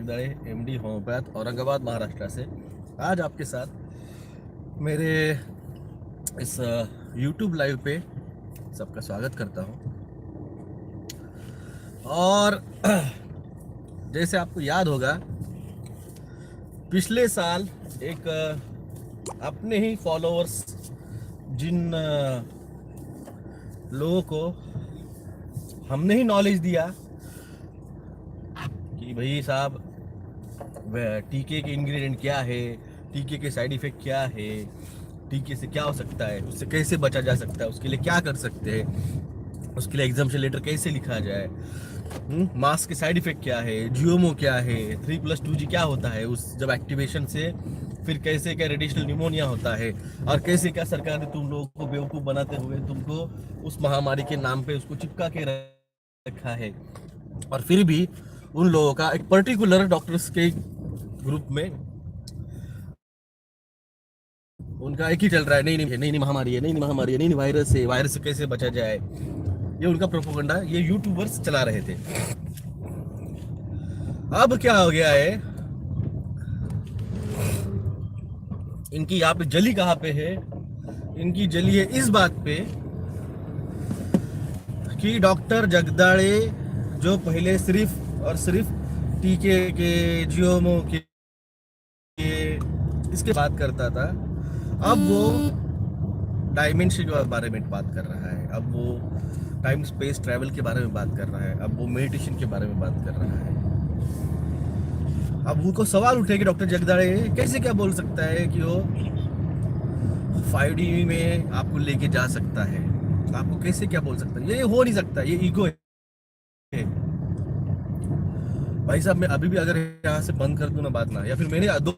Jagdale MD homeopath Aurangabad Maharashtra से आज आपके साथ मेरे इस YouTube लाइव पे सबका स्वागत करता हूँ। और जैसे आपको याद होगा पिछले साल एक अपने ही फॉलोअर्स जिन लोगों को हमने ही नॉलेज दिया कि भाई साहब टीके के इंग्रेडिएंट क्या है, टीके के साइड इफेक्ट क्या है, टीके से क्या हो सकता है, उससे कैसे बचा जा सकता है, उसके लिए क्या कर सकते हैं, उसके लिए एग्जाम्पशन लेटर कैसे लिखा जाए, मास्क के साइड इफेक्ट क्या है, जीओमओ क्या है, 3+2G क्या होता है, उस जब एक्टिवेशन से फिर कैसे क्या रेडिशनल न्यूमोनिया होता है, और कैसे क्या सरकार ने तुम लोगों को बेवकूफ़ बनाते हुए तुमको उस महामारी के नाम पे उसको चिपका के रखा है। और फिर भी उन लोगों का एक पर्टिकुलर डॉक्टर्स के ग्रुप में उनका एक ही चल रहा है, नहीं महामारी है, नहीं महामारी है, नहीं वायरस है, वायरस से कैसे बचा जाए, ये उनका प्रोपोगंडा ये यूट्यूबर्स चला रहे थे। अब क्या हो गया है, इनकी यहाँ पे जली कहाँ पे है, इनकी जली है इस बात पे कि डॉक्टर जगदाळे जो पहले सिर्फ और सिर्फ टीके के जीओमओ के इसके बात करता था, अब वो डायमेंशन के बारे में बात कर रहा है, अब वो टाइम स्पेस ट्रैवल के बारे में बात कर रहा है, अब वो मेडिटेशन के बारे में बात कर रहा है। अब उनको सवाल उठे कि डॉक्टर जगदाळे कैसे क्या बोल सकता है कि वो 5D में आपको लेके जा सकता है, आपको कैसे क्या बोल सकता है, ये हो नहीं सकता, ये ईगो है। भाई साहब मैं अभी भी अगर यहाँ से बंद कर दूं ना बात ना, या फिर मैंने 2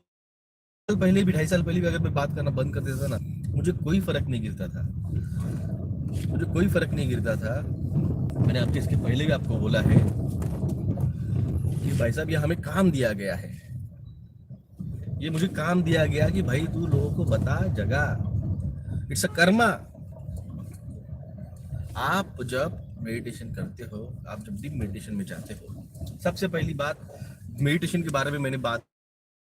साल पहले भी 2.5 साल पहले भी अगर मैं बात करना बंद कर देता ना, मुझे कोई फर्क नहीं गिरता था, मुझे कोई फर्क नहीं गिरता था। मैंने आपके इसके पहले भी आपको बोला है कि भाई साहब ये हमें काम दिया गया है, ये मुझे काम दिया गया कि भाई तू लोगों को बता जगा, इट्स अ कर्मा। आप जब मेडिटेशन करते हो, आप जब डीप मेडिटेशन में जाते हो, सबसे पहली बात मेडिटेशन के बारे में मैंने बात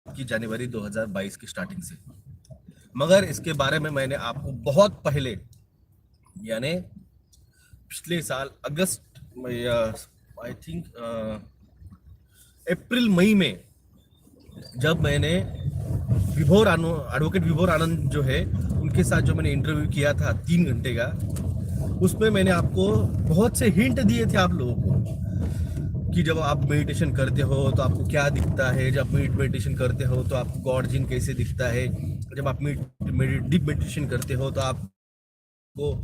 की जनवरी 2022 की स्टार्टिंग से, मगर इसके बारे में मैंने आपको बहुत पहले यानी पिछले साल अगस्त आई थिंक अप्रैल मई में जब मैंने एडवोकेट विभोर आनंद जो है उनके साथ जो मैंने इंटरव्यू किया था 3 घंटे का, उसमें मैंने आपको बहुत से हिंट दिए थे आप लोगों को कि जब आप मेडिटेशन करते हो तो आपको क्या दिखता है, जब मेडिटेशन करते हो तो आपको गॉड जिन कैसे दिखता है, जब आप डीप मेडिटेशन करते हो तो आपको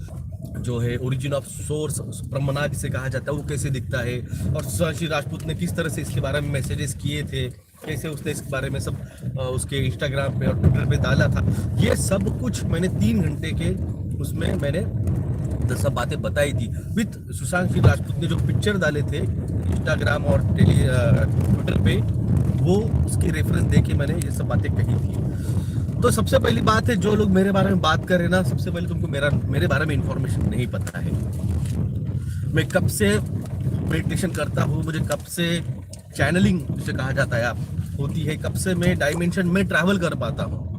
जो है ओरिजिन ऑफ सोर्स ब्रह्मना जिसे कहा जाता है वो कैसे दिखता है, और सुशांत राजपूत ने किस तरह से इसके बारे में मैसेजेस किए थे, कैसे उसने इसके बारे में सब उसके इंस्टाग्राम पे और ट्विटर पे डाला था, ये सब कुछ मैंने 3 घंटे के उसमें मैंने सब बातें बताई थी। विथ सुशांत सिंह राजपूत ने जो पिक्चर डाले थे इंस्टाग्राम और ट्विटर पे, वो उसके रेफरेंस दे के मैंने ये सब बातें कही थी। तो सबसे पहली बात है, जो लोग मेरे बारे में बात कर रहे हैं ना, सबसे पहले तुमको मेरे बारे में इंफॉर्मेशन नहीं पता है। मैं कब से मेडिटेशन करता हूँ, मुझे कब से चैनलिंग जिसे कहा जाता है आप होती है, कब से मैं डायमेंशन में ट्रैवल कर पाता हूँ,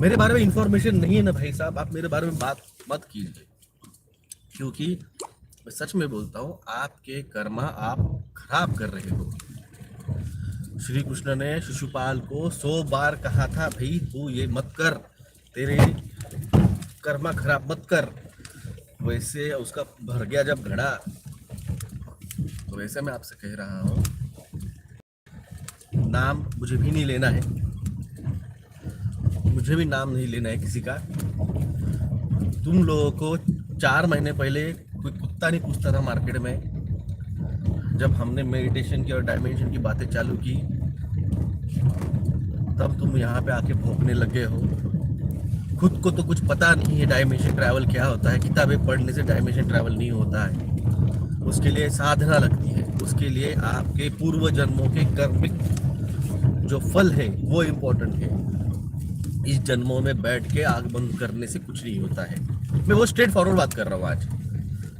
मेरे बारे में इंफॉर्मेशन नहीं है ना भाई साहब, आप मेरे बारे में बात मत कीजिए, क्योंकि मैं सच में बोलता हूँ आपके कर्मा आप खराब कर रहे हो। श्री कृष्ण ने शिशुपाल को 100 बार कहा था, भाई तू ये मत कर, तेरे कर्मा खराब मत कर। वैसे उसका भर गया जब घड़ा, तो वैसे मैं आपसे कह रहा हूँ, नाम मुझे भी नहीं लेना है, मुझे भी नाम नहीं लेना है किसी का। तुम लोगों को 4 महीने पहले कोई कुत्ता नहीं पूछता था मार्केट में, जब हमने मेडिटेशन की और डायमेंशन की बातें चालू की, तब तुम यहाँ पे आके भौंकने लगे हो। खुद को तो कुछ पता नहीं है डायमेंशन ट्रैवल क्या होता है, किताबें पढ़ने से डायमेंशन ट्रैवल नहीं होता है, उसके लिए साधना लगती है, उसके लिए आपके पूर्व जन्मों के कर्मिक जो फल है वो इम्पोर्टेंट है। इस जन्मों में बैठ के आग बंद करने से कुछ नहीं होता है। मैं वो स्ट्रेट फॉरवर्ड बात कर रहा हूँ आज,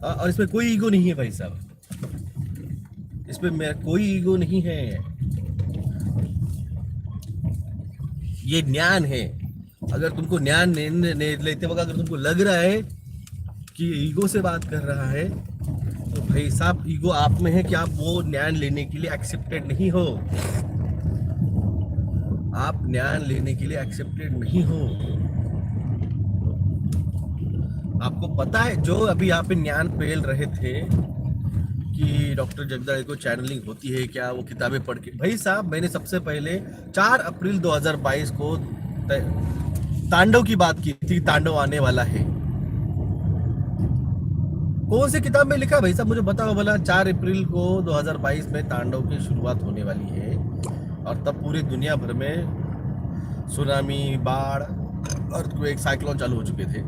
और इसमें कोई ईगो नहीं है भाई साहब, इसमें मेरा कोई ईगो नहीं है। ये ज्ञान है। अगर तुमको ज्ञान लेते वक्त अगर तुमको लग रहा है कि ईगो से बात कर रहा है, तो भाई साहब ईगो आप में है कि आप वो ज्ञान लेने के लिए एक्सेप्टेड नहीं हो। आप ज्ञान लेने के लिए एक्सेप्टेड नहीं हो। आपको पता है जो अभी यहाँ पे ज्ञान पेल रहे थे कि डॉक्टर जगदाळे को चैनलिंग होती है क्या, वो किताबें पढ़ के, भाई साहब मैंने सबसे पहले 4 अप्रैल 2022 को तांडव की बात की थी। तांडव आने वाला है, कौन सी किताब में लिखा भाई साहब मुझे बताओ भला। 4 अप्रैल को 2022 में तांडव की शुरुआत होने वाली है और तब पूरी दुनिया भर में सुनामी, बाढ़, अर्थक्वेक, साइक्लोन चालू हो चुके थे।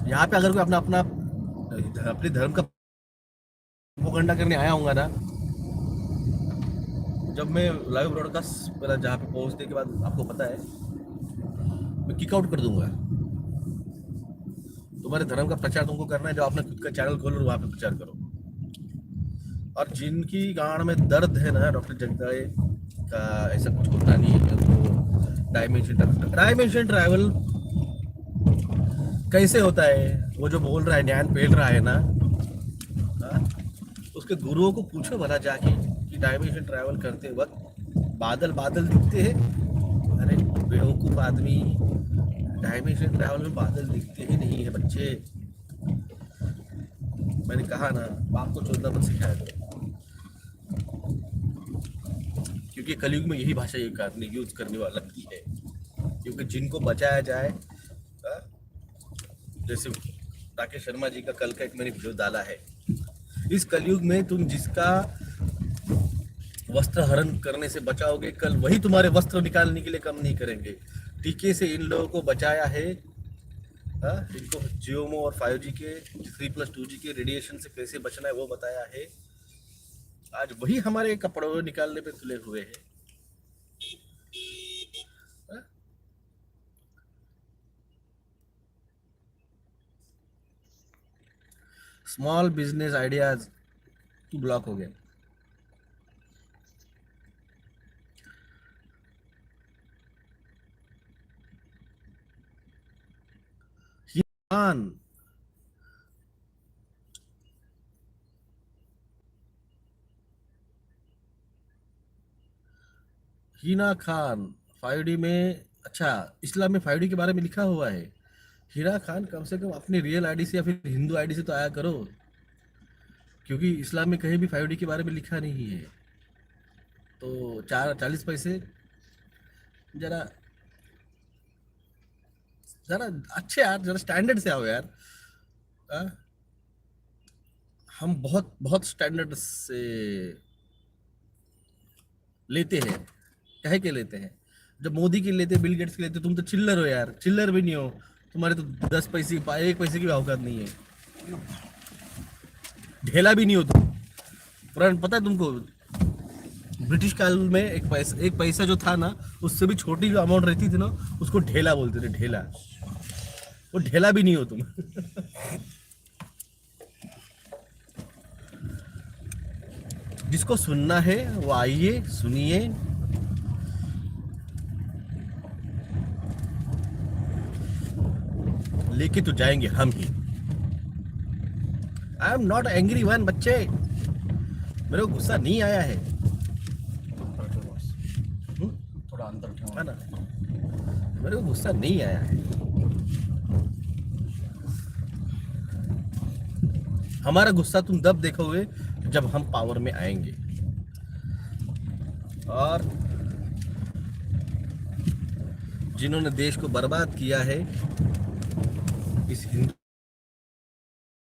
यहाँ पे अगर कोई अपने धर्म का प्रोपेगेंडा करने आया होगा ना, जब मैं लाइव ब्रॉडकास्ट मेरा जहाँ पे पहुँचने के बाद आपको पता है मैं किक आउट कर दूंगा। तुम्हारे धर्म का प्रचार तुमको करना है, जो आपने खुद का चैनल खोलो वहाँ पे प्रचार करो। और जिनकी गांड में दर्द है ना डॉक्टर जगदाळे का, ऐसा कुछ होता नहीं है। तो डायमेंशन ट्रैवल कैसे होता है, वो जो बोल रहा है ज्ञान पेल रहा है ना, उसके गुरुओं को पूछो भला जाके कि डायमेंशन ट्रैवल करते वक्त बादल बादल दिखते हैं। अरे बेवकूफ आदमी, डायमेंशन ट्रैवल में बादल दिखते ही नहीं है बच्चे। मैंने कहा ना, बाप को चोदना मत सिखाया करो, क्योंकि कलयुग में यही भाषा यूज करने वाला भी है। क्योंकि जिनको बचाया जाए, जैसे राकेश शर्मा जी का कल का एक मैंने वीडियो डाला है, इस कलयुग में तुम जिसका वस्त्र हरण करने से बचाओगे, कल वही तुम्हारे वस्त्र निकालने के लिए कम नहीं करेंगे। टीके से इन लोगों को बचाया है, इनको जियोमो और 5G के 3+2G के रेडिएशन से कैसे बचना है वो बताया है। आज वही हमारे कपड़ों निकालने पे तुले हुए हैं। स्मॉल बिजनेस आइडियाज की ब्लॉक हो गया। हिना खान 5D में, अच्छा इस्लाम में 5D के बारे में लिखा हुआ है। हिना खान कम से कम अपनी रियल आईडी से या फिर हिंदू आईडी से तो आया करो, क्योंकि इस्लाम में कहीं भी 5D के बारे में लिखा नहीं है। तो 40 पैसे जरा जरा अच्छे यार, जरा स्टैंडर्ड से आओ यार। हम बहुत बहुत स्टैंडर्ड से लेते हैं। कहे के लेते हैं, जब मोदी के लेते, बिल गेट्स के लेते, तुम तो चिल्लर हो यार। चिल्लर भी नहीं हो, तुम्हारे तो 10 पैसे 1 पैसे की भी औकात नहीं है। ढेला भी नहीं हो तुम। पुराना पता है तुमको, ब्रिटिश काल में एक पैसा जो था ना, उससे भी छोटी जो अमाउंट रहती थी ना, उसको ढेला बोलते थे। ढेला, वो ढेला भी नहीं हो तुम। जिसको सुनना है वो आइए सुनिए। लेके तो जाएंगे हम ही। I am not angry one बच्चे, मेरे को गुस्सा नहीं आया है। थोड़ा अंदर है ना, मेरे को गुस्सा नहीं आया है। हमारा गुस्सा तुम तब देखोगे जब हम पावर में आएंगे। और जिन्होंने देश को बर्बाद किया है इस हिंदू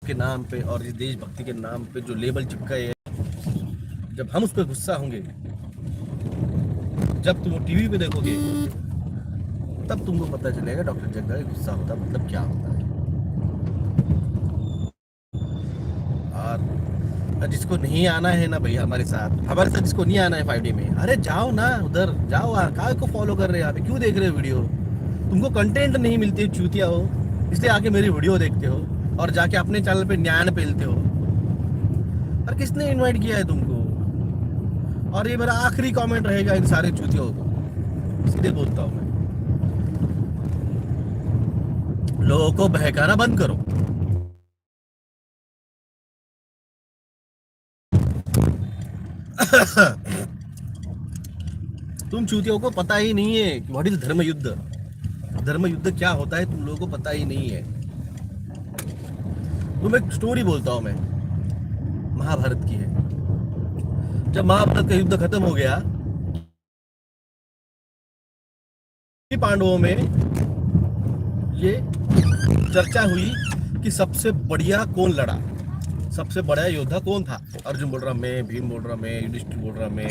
के नाम पे और इस देशभक्ति के नाम पे जो लेबल चिपकाए है, जब हम उस पर गुस्सा होंगे, जब तुम टीवी पे देखोगे, तब तुमको पता चलेगा डॉक्टर जगदाळे गुस्सा होता मतलब क्या होता है। और जिसको नहीं आना है ना भैया हमारे साथ जिसको नहीं आना है 5D में, अरे जाओ ना उधर जाओ। काय को फॉलो कर रहे हैं यहाँ पे, क्यों देख रहे हो वीडियो? तुमको कंटेंट नहीं मिलते, चूतिया हो, इसलिए आके मेरी वीडियो देखते हो और जाके अपने चैनल पे न्यान पेलते हो। और किसने इनवाइट किया है तुमको? और ये मेरा आखिरी कमेंट रहेगा इन सारे चूतियों को, सीधे बोलता हूँ मैं, लोगों को बहकाना बंद करो। तुम चूतियों को पता ही नहीं है व्हाट इज धर्म युद्ध। धर्म युद्ध क्या होता है तुम लोगों को पता ही नहीं है। तुम एक स्टोरी बोलता हूं मैं, महाभारत की है। जब महाभारत का युद्ध खत्म हो गया, पांडवों में ये चर्चा हुई कि सबसे बढ़िया कौन लड़ा, सबसे बड़ा योद्धा कौन था। अर्जुन बोल रहा मैं, भीम बोल रहा मैं, युधिष्ठिर बोल रहा मैं,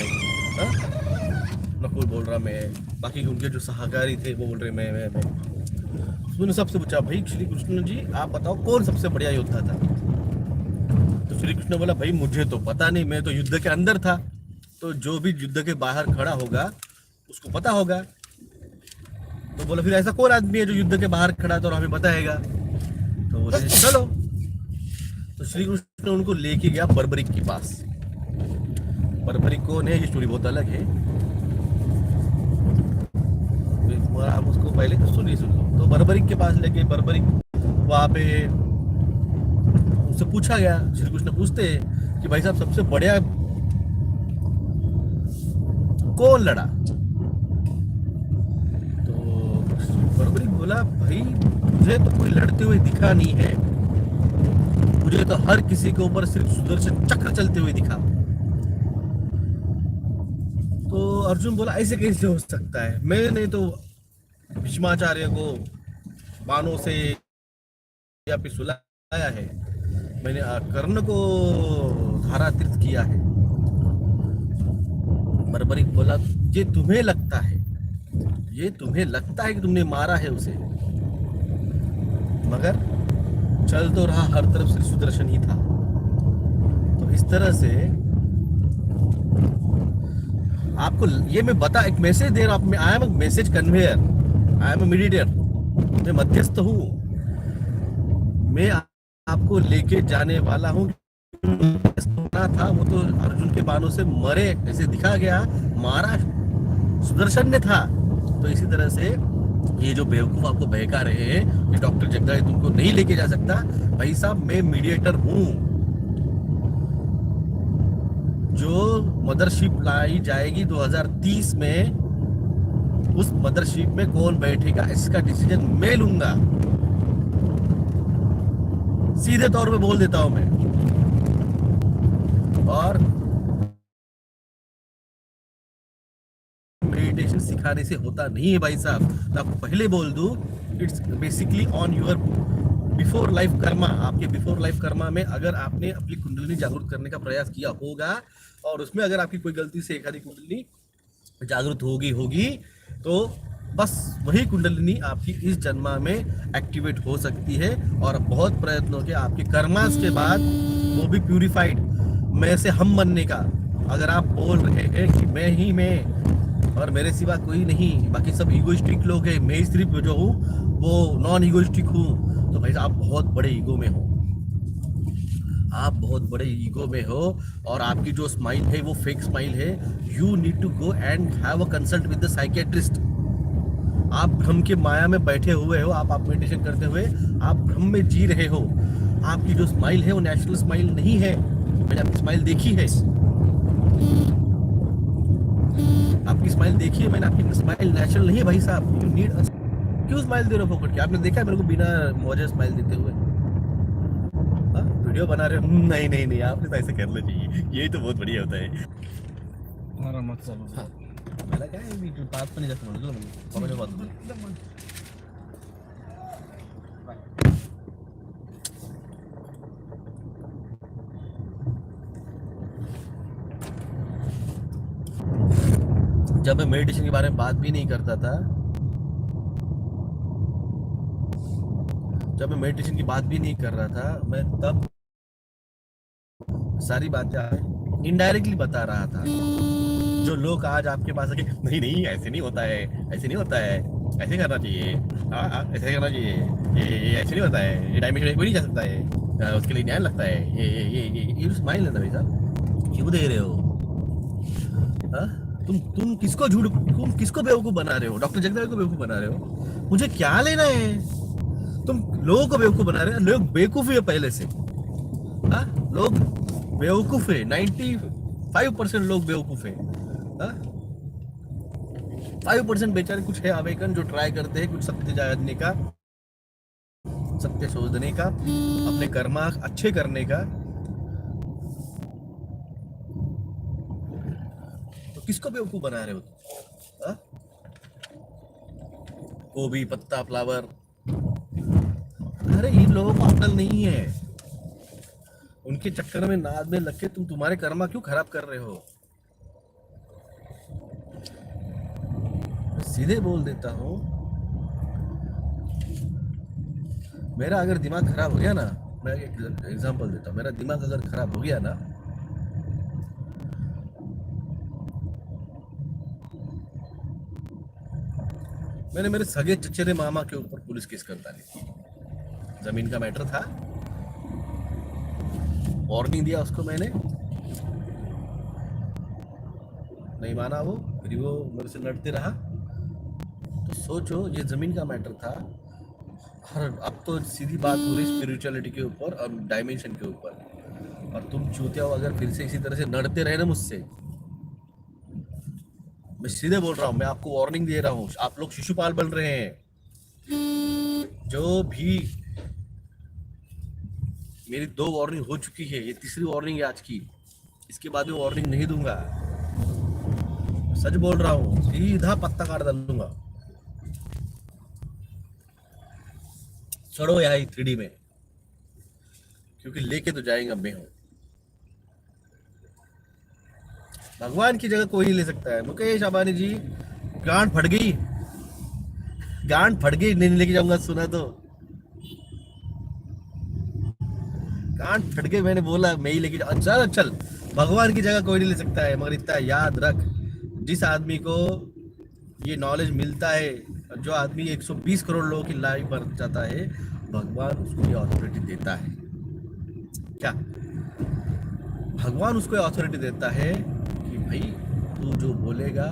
नकुल बोल रहा मैं, बाकी उनके जो सहकारी थे वो बोल रहे मैं। उन्होंने सबसे पूछा, भाई श्री कृष्ण जी आप बताओ कौन सबसे बढ़िया योद्धा था। तो श्री कृष्ण बोला, भाई मुझे तो पता नहीं, मैं तो युद्ध के अंदर था, तो जो भी युद्ध के बाहर खड़ा होगा उसको पता होगा। तो बोला, फिर ऐसा कौन आदमी है जो युद्ध के बाहर खड़ा था और हमें बताएगा? तो बोले चलो। तो श्री कृष्ण उनको लेके गया बर्बरिक के पास। बर्बरिक कौन है, ये स्टोरी बहुत अलग है, आप उसको पहले तो सुन लो। तो बर्बरिक के पास लेके, बर्बरिक वहां पे उससे पूछा गया, श्री कृष्ण पूछते हैं कि भाई साहब सबसे बढ़िया कौन लड़ा। तो बर्बरिक बोला, भाई मुझे तो कोई लड़ते हुए दिखा नहीं है, मुझे तो हर किसी के ऊपर सिर्फ सुदर्शन चक्र चलते हुए दिखा। तो अर्जुन बोला, ऐसे कैसे हो सकता है, मैंने तो भीष्माचार्य को बाणों से या फिर सुलाया है, मैंने कर्ण को धारातीर्थ किया है। बर्बरिक बोला, ये तुम्हें लगता है, ये तुम्हें लगता है कि तुमने मारा है उसे, मगर चल तो रहा हर तरफ से सुदर्शन ही था। तो इस तरह से आपको ये मैं बता, एक मैसेज दे रहा हूं, I am a message conveyor, I am a mediator, मैं मध्यस्थ हूं, मैं आपको लेके जाने वाला हूं। था वो तो अर्जुन के बाणों से मरे, ऐसे दिखा गया, मारा सुदर्शन ने था। तो इसी तरह से ये जो बेवकूफ आपको बहका रहे हैं, ये डॉक्टर जगदाई तुमको नहीं लेके जा सकता। भाई साहब मैं मीडिएटर हूं। जो मदरशिप लाई जाएगी 2030 में, उस मदरशिप में कौन बैठेगा इसका डिसीजन मैं लूंगा। सीधे तौर पे बोल देता हूं मैं। और मेडिटेशन सिखाने से होता नहीं है भाई साहब, मैं आपको पहले बोल दूं, it's basically on your before life Karma. आपके बिफोर लाइफ कर्मा में अगर आपने अपनी कुंडलिनी जागरूक करने का प्रयास किया होगा और उसमें अगर आपकी कोई गलती से एक आधी कुंडलिनी जागरूक होगी तो बस वही कुंडलिनी आपकी इस जन्मा में एक्टिवेट हो सकती है। और बहुत प्रयत्नों के आपके कर्मास के बाद, वो भी प्यूरिफाइड, मैं से हम बनने का। अगर आप बोल रहे हैं कि मैं ही मैं और मेरे सिवा कोई नहीं, बाकी सब ईगोइस्टिक लोग हैं, मैं सिर्फ जो हूँ वो नॉन ईगोइस्टिक हूँ, तो भाई आप बहुत बड़े ईगो में हो, आप बहुत बड़े ईगो में हो। और आपकी जो स्माइल है वो फेक स्माइल है। You need to go and have a consult with the psychiatrist. आप भ्रम के माया में बैठे हुए हो, आप मेडिटेशन करते हुए आप भ्रम में जी रहे हो। आपकी जो स्माइल है वो नेचुरल स्माइल नहीं है। मैंने आपकी स्माइल देखी है, आपकी स्माइल देखी है मैंने, आपकी स्माइल नेचुरल नहीं है भाई साहब। यू नीड, क्यों स्माइल दे रहे हो फोकट के? आपने देखा है मेरे को बिना मौजे स्माइल देते हुए? वीडियो बना रहे हो? नहीं नहीं नहीं, आपने तो ऐसे करना चाहिए, यही तो बहुत बढ़िया होता है। हमारा मत चालू। हाँ, मला काय मी पाच पण जास्त म्हणतो ना, बात जब मैं मेडिटेशन के बारे में बात भी नहीं करता था, जब मैं मेडिटेशन की बात भी नहीं कर रहा था, मैं तब सारी बातें इनडायरेक्टली बता रहा था। जो लोग आज आपके पास आके नहीं नहीं ऐसे नहीं होता है, ऐसे नहीं होता है, ऐसे करना चाहिए। हाँ हाँ, ऐसे करना चाहिए। ये ऐसे नहीं होता है, ये डायमेंशन कोई नहीं जा सकता है। उसके लिए न्याय लगता है। ये स्माइल लेता भाई साहब, क्यों दे रहे हो? हाँ? तुम किसको बेवकूफ बना रहे हो? डॉक्टर जगदीश को बेवकूफ बना रहे हो? मुझे क्या लेना है? तुम लोगों को बेवकूफ बना रहे हो। लोग बेवकूफ ही है पहले से। हाँ, लोग बेवकूफ है। 95% लोग बेवकूफ है। हाँ, 5% बेचारे कुछ है अवेकन, जो ट्राई करते हैं कुछ सत्य जानने का, सत्य शोधने का, अपने कर्मा अच्छे करने का। तो किसको बेवकूफ बना रहे हो? हाँ? गोभी, पत्ता, फ्लावर। अरे इन लोगों को अक्ल नहीं है। उनके चक्कर में नाद में लग के तुम्हारे कर्मा क्यों खराब कर रहे हो? मैं सीधे बोल देता हूँ, मेरा अगर दिमाग खराब हो गया ना, मैं एक एग्जांपल देता हूँ, मेरा दिमाग अगर खराब हो गया ना, मैंने मेरे सगे चचेरे मामा के ऊपर पुलिस केस कर डाली। जमीन का मैटर था, वार्निंग दिया उसको मैंने, नहीं माना वो, फिर वो मेरे से लड़ते रहा। तो सोचो, ये जमीन का मैटर था। हर अब तो सीधी बात हो रही स्पिरिचुअलिटी के ऊपर और डायमेंशन के ऊपर, और तुम चूतिया हो अगर फिर से इसी तरह से लड़ते रहे ना मुझसे, मैं सीधे बोल रहा हूँ, मैं आपको वार्निंग दे रहा हूँ। आप लोग शिशुपाल बन रहे हैं। जो भी, मेरी 2 वार्निंग हो चुकी है, ये तीसरी वार्निंग है आज की। इसके बाद में वार्निंग नहीं दूंगा, सच बोल रहा हूँ, सीधा पत्ता काट डालूंगा। चढ़ो यहाँ 3D में, क्योंकि लेके तो जाएगा मैं हूँ। भगवान की जगह कोई नहीं ले सकता है। मुकेश अंबानी जी, गांड फट गई, गांड फट गई, नहीं लेके जाऊंगा, सुना तो गांड फट गई, मैंने बोला मैं ही लेके जाऊँ। चल चल, भगवान की जगह कोई नहीं ले सकता है। मगर इतना याद रख, जिस आदमी को ये नॉलेज मिलता है, जो आदमी 120 करोड़ लोगों की लाइफ बन जाता है, भगवान उसको ये अथॉरिटी देता है। क्या भगवान उसको अथॉरिटी देता है कि भाई तू जो बोलेगा,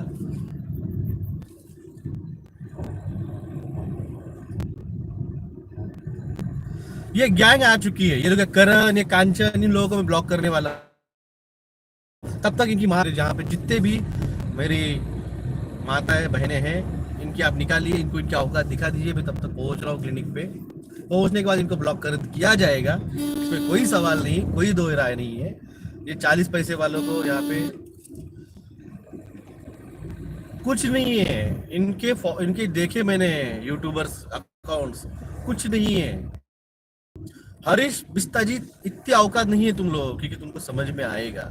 ये गैंग आ चुकी है, ये लोग करण, ये कांचन, इन लोगों को मैं ब्लॉक करने वाला। तब तक इनकी माँ, जहाँ पे जितने भी मेरी माताएं बहनें हैं, इनकी आप निकालिए, इनको इनकी औकात दिखा दीजिए। मैं तब तक पहुंच रहा हूँ क्लिनिक पे। पहुंचने के बाद इनको ब्लॉक कर किया जाएगा, इसमें कोई सवाल नहीं, कोई दो राय नहीं है। ये 40 पैसे वालों को यहाँ पे कुछ नहीं है। इनके देखे मैंने यूट्यूबर्स अकाउंट्स, कुछ नहीं है। हरीश बिस्ताजी, इतनी औकात नहीं है तुम लोगों की कि तुमको समझ में आएगा,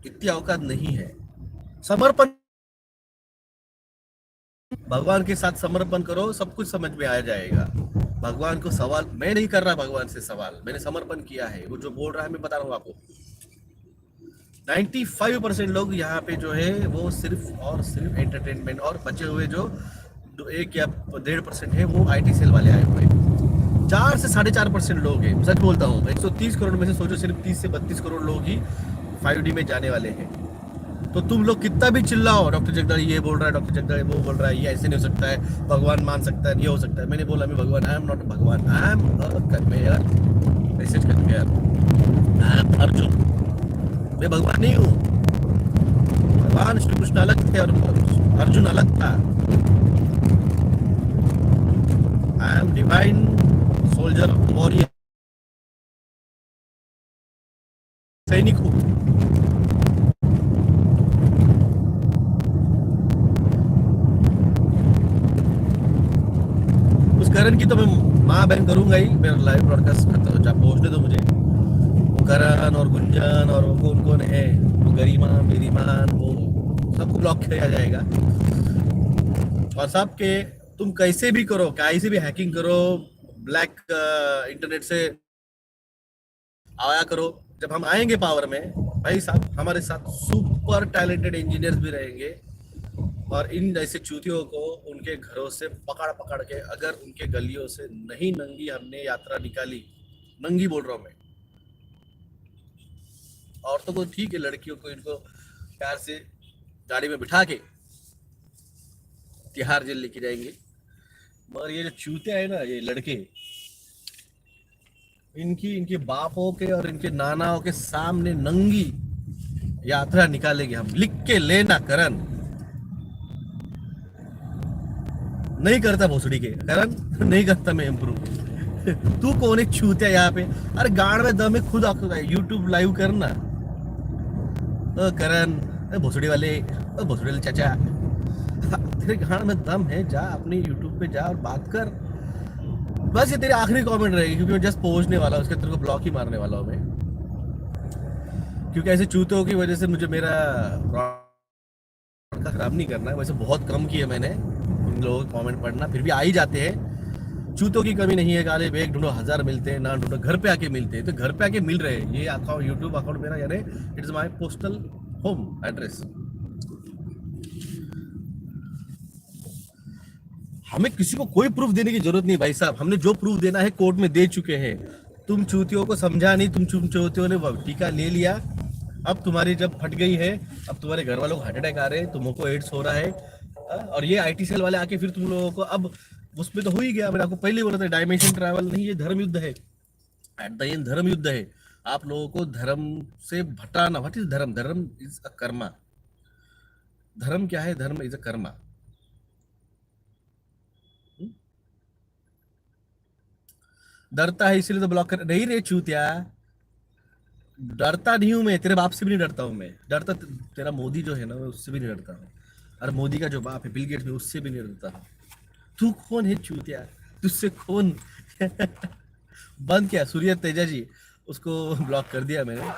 इतनी औकात नहीं है। समर्पण, भगवान के साथ समर्पण करो, सब कुछ समझ में आ जाएगा। भगवान को सवाल मैं नहीं कर रहा, भगवान से सवाल मैंने समर्पण किया है। वो जो बोल रहा है मैं बता रहा हूँ आपको, 95% लोग यहाँ पे जो है वो सिर्फ और सिर्फ एंटरटेनमेंट, और बचे हुए जो 1 या 1.5% है वो IT सेल वाले आए हुए। 4 से 4.5% लोग हैं, सच बोलता हूँ। 130 करोड़ में से सोचो सिर्फ 30 से 32 करोड़ लोग ही 5D में जाने वाले हैं। तो तुम लोग कितना भी चिल्लाओ, डॉक्टर जगदीश ये बोल रहा है, डॉक्टर जगदीश वो बोल रहा है, ये ऐसे नहीं हो सकता है, भगवान मान सकता है, ये हो सकता है। मैंने बोला मैं भगवान, आई एम नॉट भगवान, I am conveyor, message conveyor, I M Arjun. मैं भगवान नहीं हूँ। भगवान श्री कृष्ण अलग थे और अर्जुन अलग था। I am divine soldier, warrior, सैनिक हूँ। उस करण की तो मैं माँ बहन करूंगा ही। मेरा लाइव ब्रॉडकास्ट करता हूँ, जहाँ पहुंचने दो मुझे। वो करण और गुंजन और वो कौन कौन है, वो गरिमा, मेरी मान, वो सबको ब्लॉक किया जाएगा। और सबके, तुम कैसे भी करो, कैसे भी हैकिंग करो, ब्लैक इंटरनेट से आया करो। जब हम आएंगे पावर में, भाई साहब हमारे साथ सुपर टैलेंटेड इंजीनियर्स भी रहेंगे, और इन जैसे चूतियों को उनके उनके घरों से पकड़ पकड़ के, अगर उनके गलियों से नहीं नंगी हमने यात्रा निकाली, नंगी बोल रहा हूं मैं, औरतों को ठीक है, लड़कियों को इनको प्यार से गाड़ी में बिठा के तिहाड़ जेल लेके जाएंगे, मगर ये जो चूते हैं ना, ये लड़के, इनकी इनके बापों के और इनके नानाओं के सामने नंगी यात्रा निकालेंगे हम। लिख के लेना करण, नहीं करता भोसड़ी के करण, नहीं करता मैं इम्प्रूव। तू कौन एक छूते यहाँ पे? अरे गाड़ में दम है, खुद आपको यूट्यूब लाइव करना। करण, भोसड़ी वाले, भोसड़ी वाले चाचा, तेरे गाड़ में दम है, जा अपने यूट्यूब पे जा और बात कर। बस ये तेरी आखिरी कमेंट रहेगी, क्योंकि मैं जस्ट पहुंचने वाला हूँ, उसके तेरे को ब्लॉक ही मारने वाला हूँ मैं, क्योंकि ऐसे चूतों की वजह से मुझे मेरा का खराब नहीं करना है। वैसे बहुत कम किया मैंने उन लोगों के कमेंट पढ़ना, फिर भी आ ही जाते हैं। चूतों की कमी नहीं है, गाले बेग ढूंढो 1000 मिलते हैं, ना ढूंढो घर पे आके मिलते हैं, तो घर पे आके मिल रहे हैं। ये अकाउंट, यूट्यूब अकाउंट मेरा, यानी it is my postal home address. हमें किसी को कोई प्रूफ देने की जरूरत नहीं भाई साहब, हमने जो प्रूफ देना है कोर्ट में दे चुके हैं। तुम चूतियों को समझा नहीं, तुम चूतियों ने टीका ले लिया, अब तुम्हारी जब फट गई है, अब तुम्हारे घर वालों को हार्ट अटैक आ रहे हैं, तुमको एड्स हो रहा है, और ये आईटी सेल वाले आके फिर तुम लोगों को, अब उसमें तो हो ही गया। मैंने आपको पहले ही बोला था, डायमेंशन ट्रैवल नहीं, ये धर्म युद्ध है। एट द एंड धर्म युद्ध है। आप लोगों को धर्म से भटाना। व्हाट इज धर्म? धर्म इज अ कर्मा। धर्म क्या है? धर्म इज अ कर्मा। डरता है इसीलिए तो ब्लॉक कर नहीं रे चूतिया। डरता नहीं हूं मैं, तेरे बाप से भी नहीं डरता हूं मैं। डरता तेरा मोदी जो है ना, उससे भी नहीं डरता हूं। और मोदी का जो बाप है बिल गेट्स में, उससे भी नहीं डरता हूं। तू कौन है चूतिया? तुझसे कौन बंद किया सूर्य तेजा जी, उसको ब्लॉक कर दिया मैंने।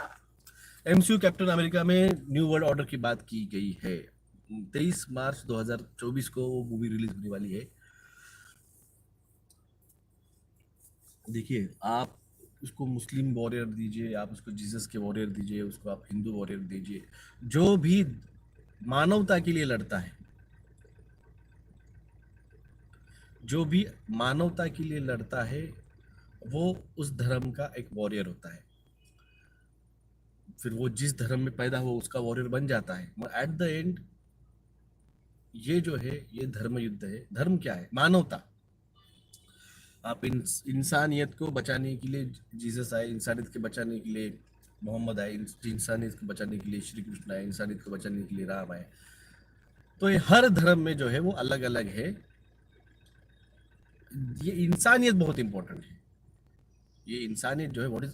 एमसीयू कैप्टन अमेरिका में न्यू वर्ल्ड ऑर्डर की बात की गई है। 23 मार्च 2024 को वो मूवी रिलीज होने वाली है। देखिए, आप उसको मुस्लिम वॉरियर दीजिए, आप उसको जीसस के वॉरियर दीजिए, उसको आप हिंदू वॉरियर दीजिए, जो भी मानवता के लिए लड़ता है, जो भी मानवता के लिए लड़ता है, वो उस धर्म का एक वॉरियर होता है। फिर वो जिस धर्म में पैदा हो उसका वॉरियर बन जाता है। एट द एंड ये जो है, ये धर्म युद्ध है। धर्म क्या है? मानवता। आप इंसानियत को बचाने के लिए जीसस आए, इंसानियत के बचाने के लिए मोहम्मद आए, इंसानियत को बचाने के लिए श्री कृष्ण आए, इंसानियत को बचाने के लिए राम आए। तो ये हर धर्म में जो है वो अलग अलग है। ये इंसानियत बहुत इंपॉर्टेंट है। ये इंसानियत जो है, व्हाट इज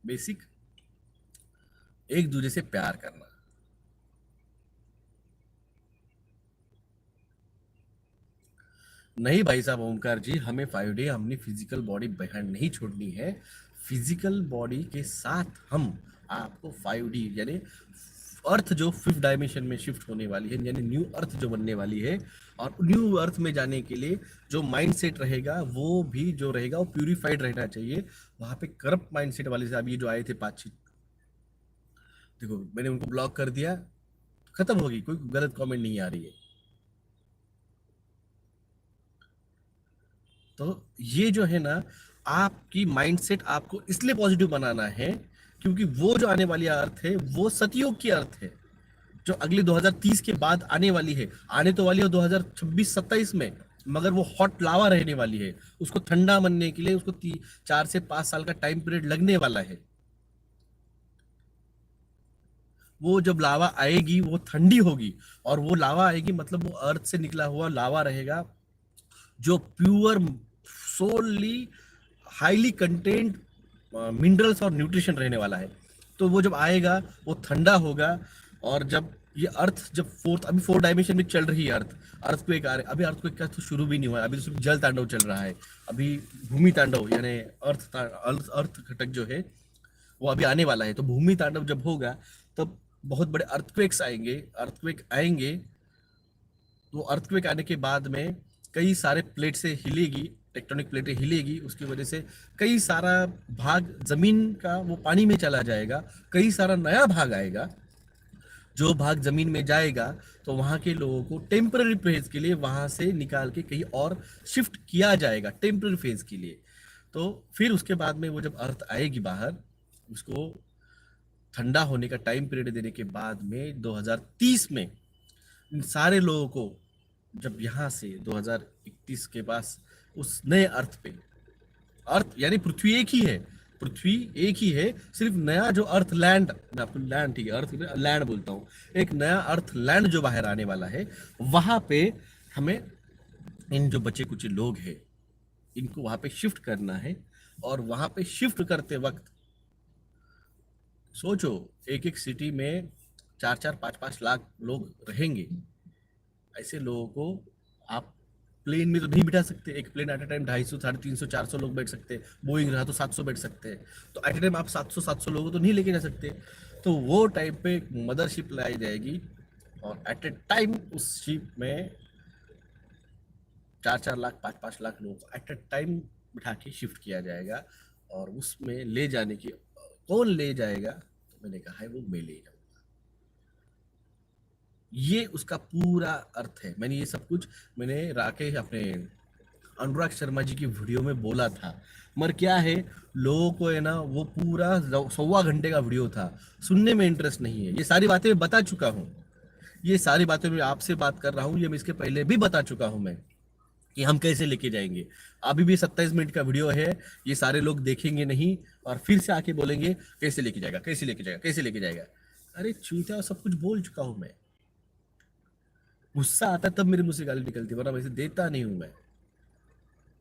बेसिक? एक दूसरे से प्यार करना। नहीं भाई साहब ओमकार जी, हमें 5D अपनी फिजिकल बॉडी बेहाइंड नहीं छोड़नी है। फिजिकल बॉडी के साथ हम आपको 5D यानी अर्थ जो 5th डायमेंशन में शिफ्ट होने वाली है, यानी न्यू अर्थ जो बनने वाली है, और न्यू अर्थ में जाने के लिए जो माइंडसेट रहेगा, वो भी जो रहेगा वो प्यूरिफाइड रहना चाहिए। वहां पे करप्ट माइंडसेट वाले से अभी जो आए थे 5-6, देखो मैंने उनको ब्लॉक कर दिया, खत्म होगी, कोई गलत कमेंट नहीं आ रही है। तो ये जो है ना, आपकी माइंडसेट आपको इसलिए पॉजिटिव बनाना है क्योंकि वो जो आने वाली अर्थ है वो सतयुग की अर्थ है, जो अगले 2030 के बाद आने वाली है। आने तो वाली है 2026-27 में, मगर वो हॉट लावा रहने वाली है। उसको ठंडा बनने के लिए उसको 4 से 5 साल का टाइम पीरियड लगने वाला है। वो जब लावा आएगी वो ठंडी होगी, और वो लावा आएगी मतलब वो अर्थ से निकला हुआ लावा रहेगा, जो प्योर सोली हाईली कंटेंट मिनरल्स और न्यूट्रिशन रहने वाला है। तो वो जब आएगा वो ठंडा होगा, और जब ये अर्थ जब अभी 4 डायमेंशन में चल रही है अर्थ को एक आ रहे, अभी अर्थ को एक तो शुरू भी नहीं हुआ है, अभी तो सिर्फ जल तांडव चल रहा है। अभी भूमि तांडव यानी अर्थ घटक जो है वो अभी आने वाला है। तो भूमि तांडव जब होगा तब बहुत बड़े अर्थक्वेक्स आएंगे। अर्थक्वेक आएंगे तो अर्थक्वेक आने के बाद में कई सारे प्लेट से हिलेगी, टेक्टोनिक प्लेटें हिलेगी, उसकी वजह से कई सारा भाग जमीन का वो पानी में चला जाएगा, कई सारा नया भाग आएगा जो भाग जमीन में जाएगा तो वहां के लोगों को टेम्पररी फेज के लिए वहां से निकाल के कहीं और शिफ्ट किया जाएगा टेम्पररी फेज के लिए। तो फिर उसके बाद में वो जब अर्थ आएगी बाहर, उसको ठंडा होने का टाइम पीरियड देने के बाद में 2030 में इन सारे लोगों को, जब यहाँ से 2031 के पास उस नए अर्थ पे, अर्थ यानी पृथ्वी एक ही है, पृथ्वी एक ही है, सिर्फ नया जो अर्थ लैंड, मैं आपको लैंड, ठीक है, अर्थ लैंड बोलता हूँ, एक नया अर्थ लैंड जो बाहर आने वाला है, वहां पे हमें इन जो बचे कुछ लोग हैं इनको वहां पे शिफ्ट करना है। और वहां पे शिफ्ट करते वक्त सोचो, एक एक सिटी में 4-4, 5-5 लाख लोग रहेंगे। ऐसे लोगों को आप प्लेन में तो नहीं बिठा सकते, एक प्लेन एट अ टाइम 250, 350, 400 लोग बैठ सकते हैं, बोइंग रहा तो 700 बैठ सकते हैं। तो एट अ टाइम आप 700 लोगों को तो नहीं लेके जा सकते। तो वो टाइम पे मदरशिप लाई जाएगी और एट अ टाइम उस शिप में 4-4 लाख, 5-5 लाख लोगों को एट अ टाइम बिठा के शिफ्ट किया जाएगा। और उसमें ले जाने की, कौन ले जाएगा, तो मैंने कहा है वो मैं ले जाऊंगा। ये उसका पूरा अर्थ है। मैंने ये सब कुछ मैंने राकेश अपने अनुराग शर्मा जी की वीडियो में बोला था, मगर क्या है, लोगों को है ना वो पूरा 1.25 घंटे का वीडियो था, सुनने में इंटरेस्ट नहीं है। ये सारी बातें मैं बता चुका हूँ, ये सारी बातें मैं आपसे बात कर रहा हूँ, ये मैं इसके पहले भी बता चुका हूँ मैं, कि हम कैसे लेके जाएंगे। अभी भी 27 मिनट का वीडियो है, ये सारे लोग देखेंगे नहीं और फिर से आके बोलेंगे कैसे लेके जाएगा, कैसे लेके जाएगा, कैसे लेके जाएगा। अरे चूतिया, सब कुछ बोल चुका हूं मैं। गुस्सा आता तब मेरे मुंह से गाली निकलती, वरना वैसे देता नहीं हूं मैं।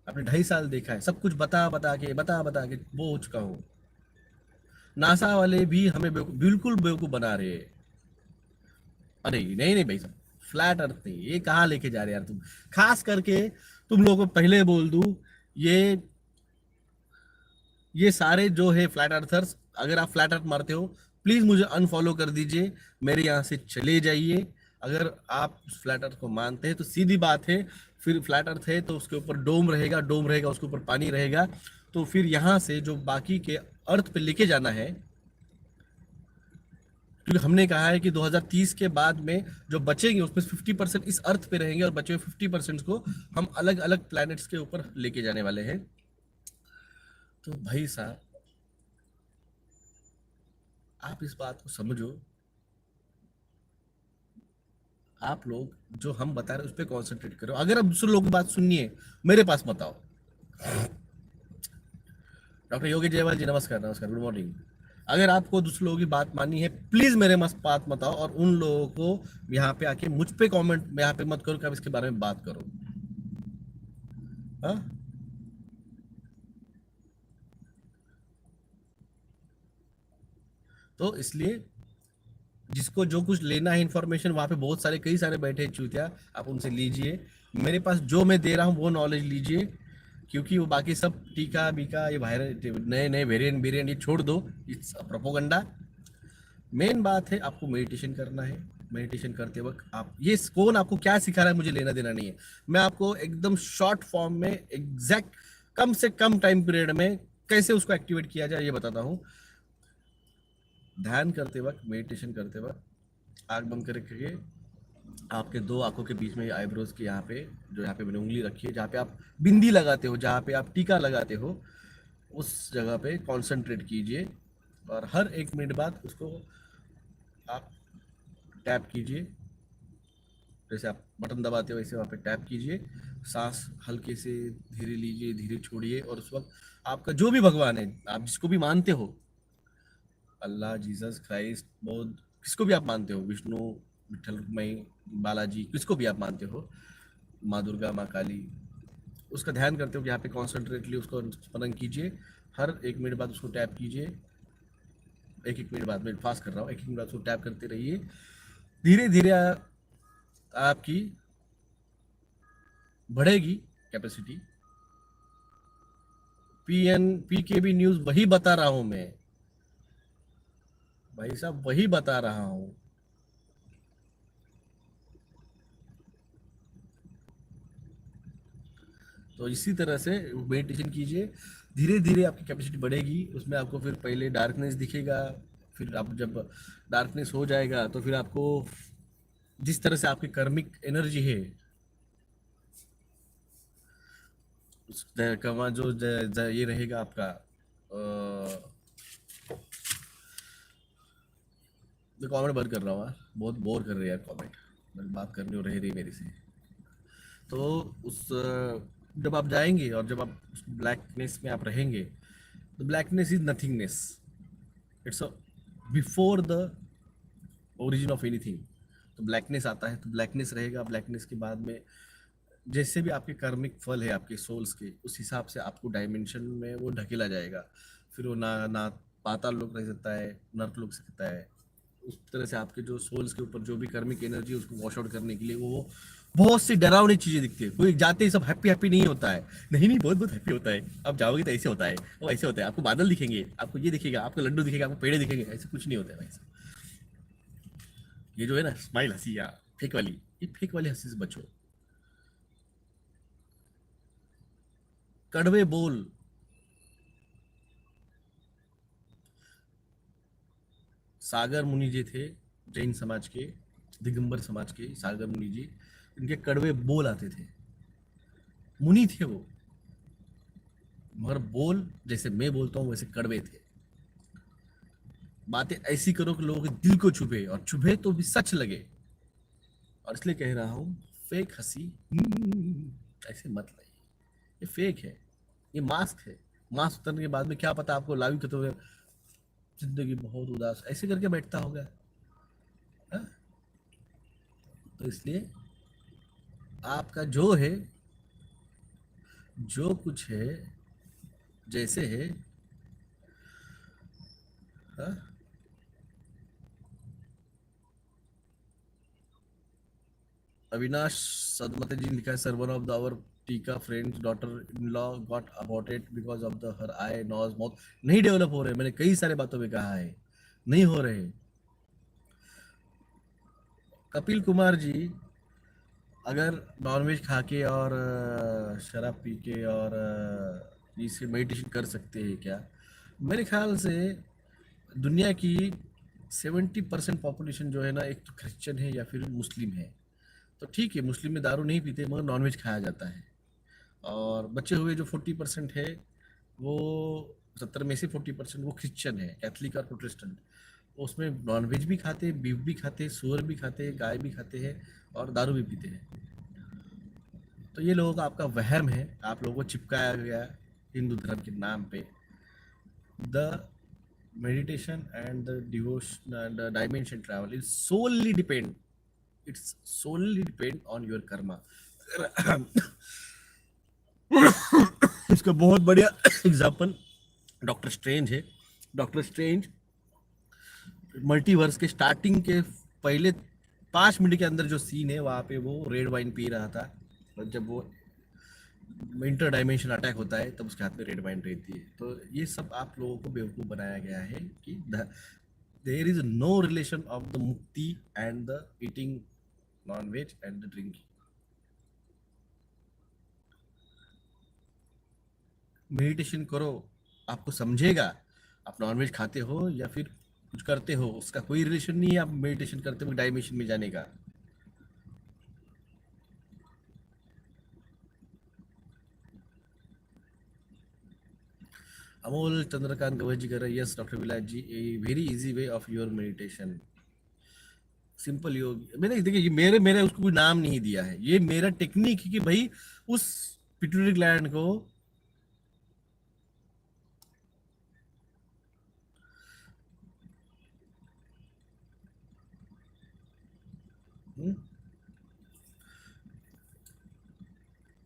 आपने 2.5 साल देखा है, सब कुछ बता बता के वो हो चुका हूँ। नासा वाले भी हमें बिल्कुल बेवकूफ बना रहे हैं। अरे नहीं नहीं भाई साहब, फ्लैट अर्थ नहीं, ये कहाँ लेके जा रहे यार तुम। खास करके तुम लोगों को पहले बोल दूं, ये ये सारे जो है फ्लैट अर्थर्स, अगर आप फ्लैट अर्थ मारते हो प्लीज मुझे अनफॉलो कर दीजिए, मेरे यहाँ से चले जाइए। अगर आप फ्लैट अर्थ को मानते हैं तो सीधी बात है, फिर फ्लैट अर्थ है तो उसके ऊपर डोम रहेगा, डोम रहेगा उसके ऊपर पानी रहेगा। तो फिर यहाँ से जो बाकी के अर्थ पे लेके जाना है, क्योंकि हमने कहा है कि 2030 के बाद में जो बचेंगे उसमें 50% इस अर्थ पे रहेंगे और बचे हुए 50% को हम अलग अलग प्लैनेट्स के ऊपर लेके जाने वाले हैं। तो भाई साहब, आप इस बात को समझो, आप लोग जो हम बता रहे हैं उस पर कॉन्सेंट्रेट करो। अगर आप दूसरे लोगों की बात सुननी है, मेरे पास मत आओ। डॉक्टर योगी जयवाल जी, नमस्कार, नमस्कार, गुड मॉर्निंग। अगर आपको दूसरे लोगों की बात माननी है, प्लीज मेरे मत बात मत आओ और उन लोगों को यहाँ पे आके मुझ पे कमेंट यहाँ पे मत करो कि आप इसके बारे में बात करो। हाँ, तो इसलिए जिसको जो कुछ लेना है इन्फॉर्मेशन, वहां पे बहुत सारे कई सारे बैठे हैं चूतिया, आप उनसे लीजिए। मेरे पास जो मैं दे रहा हूँ वो नॉलेज लीजिए, क्योंकि वो बाकी सब टीका बीका, ये वायरल नए नए वेरिएंट वेरिएंट ये छोड़ दो, इट्स प्रोपोगंडा। मेन बात है आपको मेडिटेशन करना है। मेडिटेशन करते वक्त आप ये कौन आपको क्या सिखा रहा है मुझे लेना देना नहीं है। मैं आपको एकदम शॉर्ट फॉर्म में एग्जैक्ट कम से कम टाइम पीरियड में कैसे उसको एक्टिवेट किया जाए ये बताता हूँ। ध्यान करते वक्त, मेडिटेशन करते वक्त आंख बंद करके आपके दो आंखों के बीच में आईब्रोज के यहाँ पे, जो यहाँ पे मैंने उंगली रखी है, जहाँ पे आप बिंदी लगाते हो, जहाँ पे आप टीका लगाते हो, उस जगह पे कंसंट्रेट कीजिए और हर 1 मिनट बाद उसको आप टैप कीजिए। जैसे आप बटन दबाते हो वैसे वहाँ पे टैप कीजिए। सांस हल्के से धीरे लीजिए, धीरे छोड़िए और उस वक्त आपका जो भी भगवान है, आप जिसको भी मानते हो, अल्लाह, जीसस क्राइस्ट, बौद्ध, किसको भी आप मानते हो, विष्णु, विठल रुक्मई, बालाजी, किसको भी आप मानते हो, माँ दुर्गा, माँ काली, उसका ध्यान करते हो, यहाँ पे कॉन्सेंट्रेटली उसको स्मरण कीजिए। हर 1 मिनट बाद उसको टैप कीजिए। 1-1 मिनट बाद, मैं फास्ट कर रहा हूँ, 1-1 मिनट बाद उसको टैप करते रहिए। धीरे धीरे आपकी बढ़ेगी कैपेसिटी। पी के भी न्यूज वही बता रहा हूं मैं, भाई साहब वही बता रहा हूं। तो इसी तरह से मेडिटेशन कीजिए, धीरे धीरे आपकी कैपेसिटी बढ़ेगी। उसमें आपको फिर पहले डार्कनेस दिखेगा, फिर आप जब डार्कनेस हो जाएगा तो फिर आपको जिस तरह से आपकी कर्मिक एनर्जी है उस कमा जो ये रहेगा आपका मैं कमेंट बंद कर रहा हूँ यार, बहुत बोर कर रहे हैं यार कमेंट, मैं बात करनी हो रही मेरी से। तो उस जब आप जाएंगे और जब आप उस ब्लैकनेस में आप रहेंगे, तो blackness is nothingness, it's before the origin of anything. तो ब्लैकनेस आता है तो ब्लैकनेस रहेगा, ब्लैकनेस के बाद में जैसे भी आपके कर्मिक फल है आपके सोल्स के, उस हिसाब से आपको डायमेंशन में वो ढकेला जाएगा। फिर वो ना ना पाताल लोक रह सकता है, नर्क लोक सकता है। उस तरह से आपके जो सोल्स के ऊपर जो भी कर्मिक एनर्जी है उसको वॉश आउट करने के लिए वो बहुत सी डरावनी चीजें दिखती है। कोई जाते ही सब हैप्पी हैप्पी नहीं होता है, नहीं नहीं बहुत बहुत हैप्पी होता है। आप जाओगे तो ऐसे होता है, वो ऐसे होता है, आपको बादल दिखेंगे, आपको ये दिखेगा, आपको लड्डू दिखेगा, आपको पेड़े दिखेंगे, ऐसे कुछ नहीं होता है भाई साहब। ये जो है ना स्माइल हंसी या फेक वाली, ये फेक वाली हंसी से बचो। कड़वे बोल, सागर मुनि जी थे जैन समाज के, दिगंबर समाज के सागर मुनि जी, इनके कड़वे बोल आते थे। मुनि थे वो, मगर बोल जैसे मैं बोलता हूँ वैसे कड़वे थे। बातें ऐसी करो कि लोगों के दिल को छुपे, और छुपे तो भी सच लगे। और इसलिए कह रहा हूँ फेक हंसी ऐसे मत लाइए, ये फेक है, ये मास्क है। मास्क उतरने के बाद में क्या पता आपको लाइव कहते हुए जिंदगी बहुत उदास ऐसे करके बैठता होगा। हाँ? तो इसलिए आपका जो है, जो कुछ है, जैसे है, हाँ? अविनाश सदमते जी लिखा है, sir one of the our टीका friends daughter in law got aborted because of the her eye nose mouth. नहीं डेवलप हो रहे, मैंने कई सारे बातों में कहा है, नहीं हो रहे। कपिल कुमार जी अगर नॉनवेज खा के और शराब पी के और इसे मेडिटेशन कर सकते हैं क्या? मेरे ख्याल से दुनिया की 70% पॉपुलेशन जो है ना, एक तो क्रिश्चियन है या फिर मुस्लिम है। तो ठीक है, मुस्लिम में दारू नहीं पीते मगर नॉनवेज खाया जाता है। और बचे हुए जो 40% है, वो 70 में से 40% वो क्रिश्चियन है, कैथलिक और प्रोटेस्टेंट। उसमें नॉनवेज भी खाते हैं, बीफ भी खाते हैं, सुअर भी खाते हैं, गाय भी खाते हैं, और दारू भी पीते हैं। तो ये लोगों का आपका वहम है, आप लोगों को चिपकाया गया हिंदू धर्म के नाम पे। The meditation and the devotion and the dimension travel is solely depend, it's solely depend on your karma। इसका बहुत बढ़िया एग्जाम्पल डॉक्टर स्ट्रेंज है। डॉक्टर स्ट्रेंज मल्टीवर्स के स्टार्टिंग के पहले 5 मिनट के अंदर जो सीन है, वहाँ पे वो रेड वाइन पी रहा था, और जब वो इंटर डायमेंशन अटैक होता है तब उसके हाथ में रेड वाइन रहती है। तो ये सब आप लोगों को बेवकूफ़ बनाया गया है कि there is no relation of the mukti and the eating non veg and the drinking. Meditation करो, आपको समझेगा। आप नॉन वेज खाते हो या फिर कुछ करते हो, उसका कोई रिलेशन नहीं है आप मेडिटेशन करते हुए डायमेंशन में जाने का। अमोल चंद्रकांत गवई जी कर रहे हैं, yes doctor Vilas ji, a very easy way of your meditation, simple yoga. मैंने देखिए, ये मेरे मेरे उसको कोई नाम नहीं दिया है, ये मेरा टेक्निक है कि भाई उस पिट्यूटरी ग्लैंड को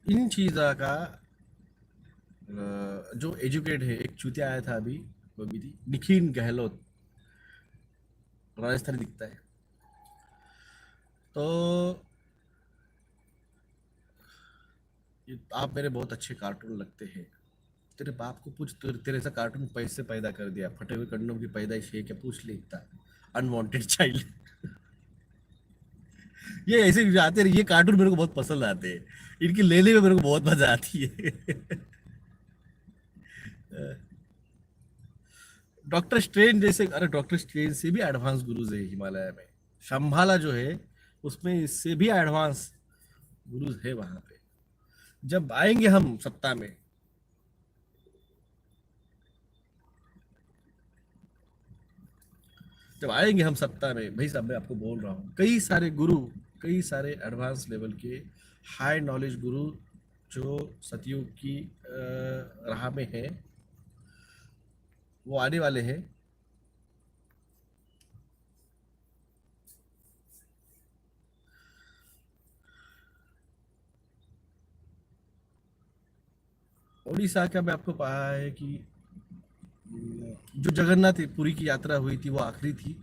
इन चीज़ों का जो एजुकेट है, एक चूतिया आया था अभी, वो भी थी निखिल गहलोत, राजस्थानी दिखता है। तो आप मेरे बहुत अच्छे कार्टून लगते हैं, तेरे बाप को पूछ, तेरे ऐसा कार्टून पैसे पैदा कर दिया, फटे हुए कंडोम की पैदाइश है क्या, पूछ ले इतना अनवांटेड चाइल्ड। ये ऐसे भी आते हैं, ये कार्टून मेरे को बहुत पसंद आते हैं, इनकी लेने में मेरे को बहुत मजा आती है। डॉक्टर स्ट्रेन जैसे, अरे डॉक्टर स्ट्रेन से भी एडवांस गुरुज है हिमालय में। शंभाला जो है उसमें इससे भी एडवांस गुरुज है वहां पे। जब आएंगे हम सत्ता में, जब आएंगे हम सत्ता में, भाई साहब मैं आपको बोल रहा हूँ, कई सारे गुरु, कई सारे एडवांस लेवल के हाई नॉलेज गुरु जो सतयुग की राह में हैं, वो आने वाले हैं। उड़ीसा का मैं आपको पता है कि जो जगन्नाथ पुरी की यात्रा हुई थी वो आखिरी थी।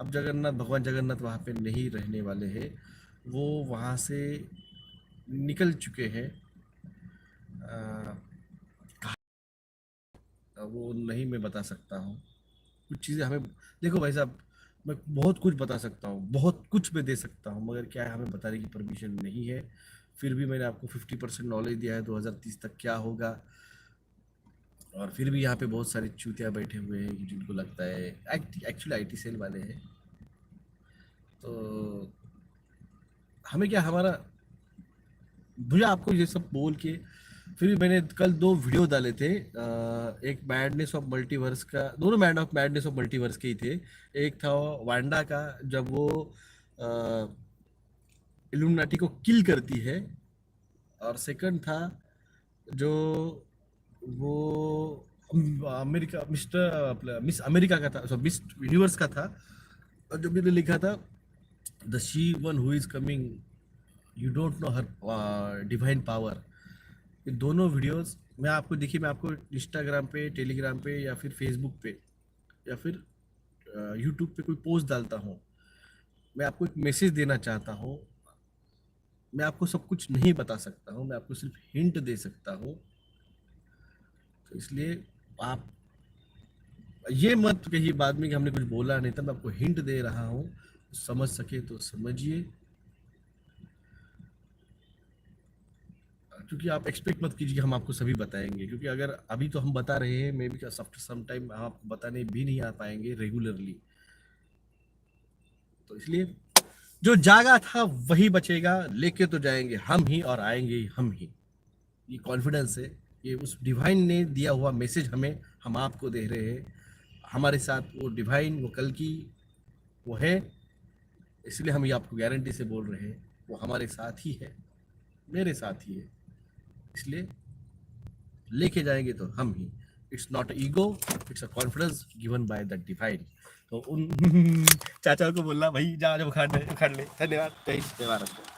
अब जगन्नाथ, भगवान जगन्नाथ वहाँ पे नहीं रहने वाले हैं, वो वहाँ से निकल चुके हैं। अ, वो नहीं मैं बता सकता हूँ। कुछ चीज़ें हमें, देखो भाई साहब, मैं बहुत कुछ बता सकता हूँ, बहुत कुछ मैं दे सकता हूँ, मगर क्या है, हमें बताने की परमिशन नहीं है। फिर भी मैंने आपको 50% नॉलेज दिया है 2030 तक क्या होगा। और फिर भी यहाँ पे बहुत सारे चूतिया बैठे हुए हैं जिनको लगता है, एक्चुअली आईटी सेल वाले हैं। तो हमें क्या, हमारा, मुझे आपको ये सब बोल के, फिर भी मैंने कल 2 वीडियो डाले थे। एक मैडनेस ऑफ मल्टीवर्स का, दोनों मैडनेस ऑफ मल्टीवर्स के ही थे। एक था वांडा का, जब वो इल्यूमिनाटी को किल करती है, और सेकंड था जो वो अमेरिका, मिस अमेरिका का था, मिस यूनिवर्स का था। और जो मैंने लिखा था, the she one who is coming, you don't know her divine power. ये दोनों वीडियोस मैं आपको, देखिए मैं आपको इंस्टाग्राम पे, टेलीग्राम पे, या फिर फेसबुक पे, या फिर यूट्यूब पे कोई पोस्ट डालता हूँ, मैं आपको एक मैसेज देना चाहता हूँ। मैं आपको सब कुछ नहीं बता सकता हूँ, मैं आपको सिर्फ हिंट दे सकता हूँ। तो इसलिए आप ये मत कहिए बाद में कि हमने कुछ बोला नहीं था। मैं आपको हिंट दे रहा हूँ, समझ सके तो समझिए, क्योंकि आप एक्सपेक्ट मत कीजिए कि हम आपको सभी बताएंगे, क्योंकि अगर अभी तो हम बता रहे हैं, maybe after some time हम आपको बताने भी नहीं आ पाएंगे रेगुलरली। तो इसलिए जो जागा था वही बचेगा, लेके तो जाएंगे हम ही और आएंगे हम ही, ये कॉन्फिडेंस है। ये उस डिवाइन ने दिया हुआ मैसेज हमें, हम आपको दे रहे हैं। हमारे साथ वो डिवाइन, वो कल की वो है, इसलिए हम ये आपको गारंटी से बोल रहे हैं, वो हमारे साथ ही है, मेरे साथ ही है। इसलिए लेके जाएंगे तो हम ही। It's not ego, it's a confidence given by the divine. तो उन चाचा को बोलना, भाई जा, जब उखाड़ ले उखाड़ ले। धन्यवाद, जय हिंद, जय भारत।